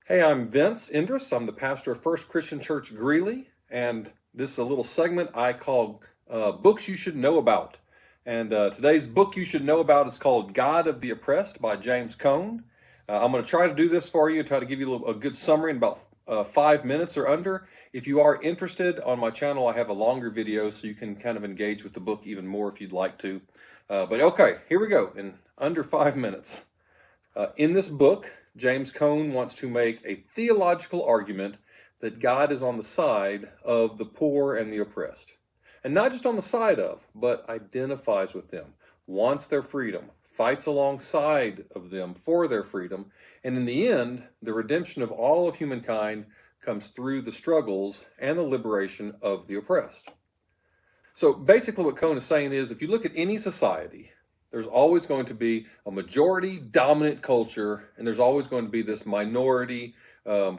Hey, I'm Vince Indris. I'm the pastor of First Christian Church Greeley, and this is a little segment I call Books You Should Know About. And today's book you should know about is called God of the Oppressed by James Cone. I'm going to try to do this for you, try to give you a good summary in about 5 minutes or under. If you are interested, on my channel I have a longer video so you can kind of engage with the book even more if you'd like to. But okay, here we go in under 5 minutes. In this book, James Cone wants to make a theological argument that God is on the side of the poor and the oppressed. And not just on the side of, but identifies with them, wants their freedom, fights alongside of them for their freedom, and in the end, the redemption of all of humankind comes through the struggles and the liberation of the oppressed. So basically what Cone is saying is, if you look at any society, there's always going to be a majority dominant culture, and there's always going to be this minority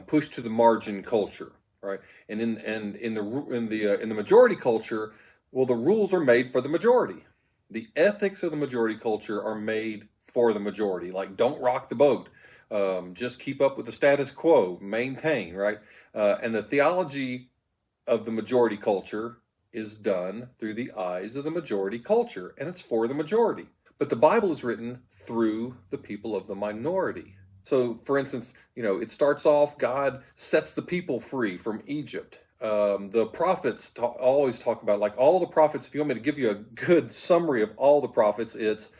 push to the margin culture, right? And in the majority culture, well, the rules are made for the majority. The ethics of the majority culture are made for the majority. Like, don't rock the boat. Just keep up with the status quo. Maintain, right? And the theology of the majority culture is done through the eyes of the majority culture, and it's for the majority. But the Bible is written through the people of the minority. So, for instance, it starts off, God sets the people free from Egypt. The prophets always talk about, like all the prophets, if you want me to give you a good summary of all the prophets, it's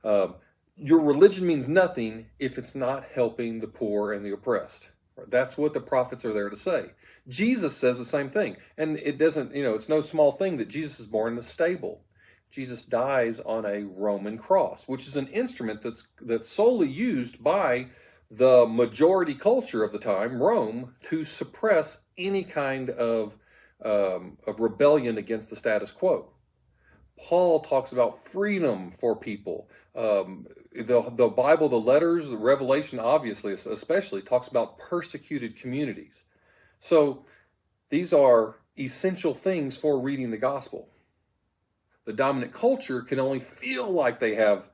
your religion means nothing if it's not helping the poor and the oppressed. That's what the prophets are there to say. Jesus says the same thing. And it doesn't, it's no small thing that Jesus is born in a stable. Jesus dies on a Roman cross, which is an instrument that's solely used by the majority culture of the time, Rome, to suppress any kind of rebellion against the status quo. Paul talks about freedom for people. The Bible, the letters, the Revelation, obviously, especially, talks about persecuted communities. So these are essential things for reading the gospel. The dominant culture can only feel like they have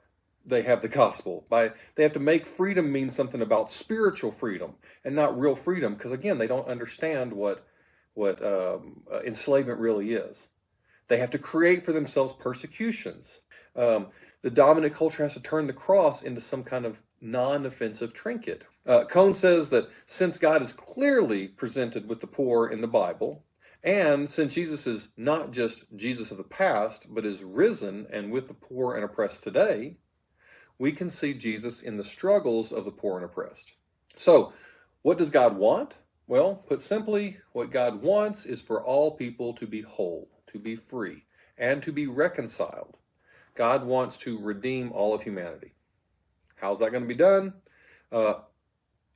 the gospel. They have to make freedom mean something about spiritual freedom and not real freedom, because again, they don't understand what enslavement really is. They have to create for themselves persecutions. The dominant culture has to turn the cross into some kind of non-offensive trinket. Cone says that since God is clearly presented with the poor in the Bible, and since Jesus is not just Jesus of the past, but is risen and with the poor and oppressed today, we can see Jesus in the struggles of the poor and oppressed. So, what does God want? Well, put simply, what God wants is for all people to be whole, to be free, and to be reconciled. God wants to redeem all of humanity. How's that going to be done?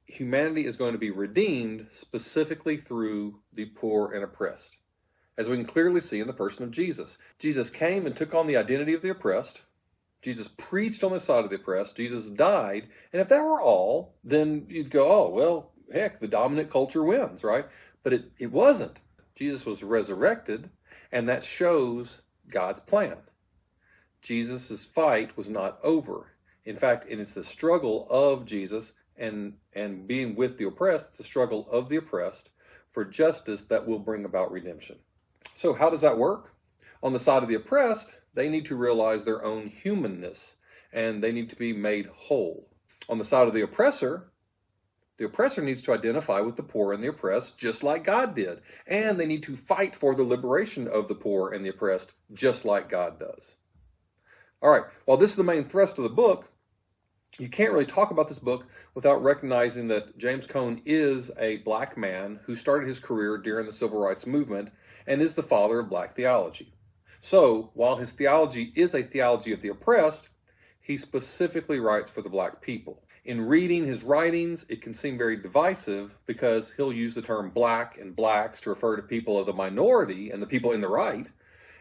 Humanity is going to be redeemed specifically through the poor and oppressed, as we can clearly see in the person of Jesus. Jesus came and took on the identity of the oppressed. Jesus preached on the side of the oppressed. Jesus died. And if that were all, then you'd go, oh, well, heck, the dominant culture wins, right? But it wasn't. Jesus was resurrected, and that shows God's plan. Jesus' fight was not over. In fact, it's the struggle of Jesus and being with the oppressed, it's a struggle of the oppressed for justice that will bring about redemption. So how does that work? On the side of the oppressed, they need to realize their own humanness, and they need to be made whole. On the side of the oppressor needs to identify with the poor and the oppressed, just like God did. And they need to fight for the liberation of the poor and the oppressed, just like God does. All right, while this is the main thrust of the book, you can't really talk about this book without recognizing that James Cone is a black man who started his career during the Civil Rights Movement and is the father of black theology. So, while his theology is a theology of the oppressed, he specifically writes for the black people. In reading his writings, it can seem very divisive because he'll use the term black and blacks to refer to people of the minority and the people in the right.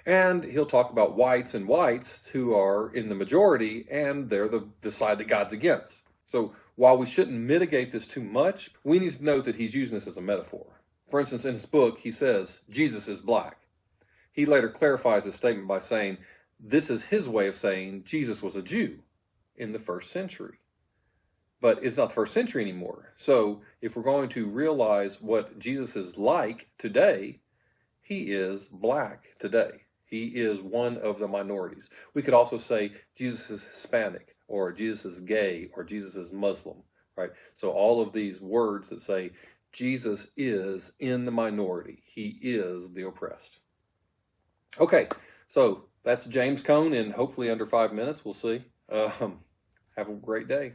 And he'll talk about whites and whites who are in the majority, and they're the side that God's against. So while we shouldn't mitigate this too much, we need to note that he's using this as a metaphor. For instance, in his book, he says, Jesus is black. He later clarifies his statement by saying, this is his way of saying Jesus was a Jew in the first century. but it's not the first century anymore. So if we're going to realize what Jesus is like today, he is black today. He is one of the minorities. We could also say Jesus is Hispanic, or Jesus is gay, or Jesus is Muslim, right? So all of these words that say Jesus is in the minority. He is the oppressed. Okay, so that's James Cone in hopefully under 5 minutes. We'll see. Have a great day.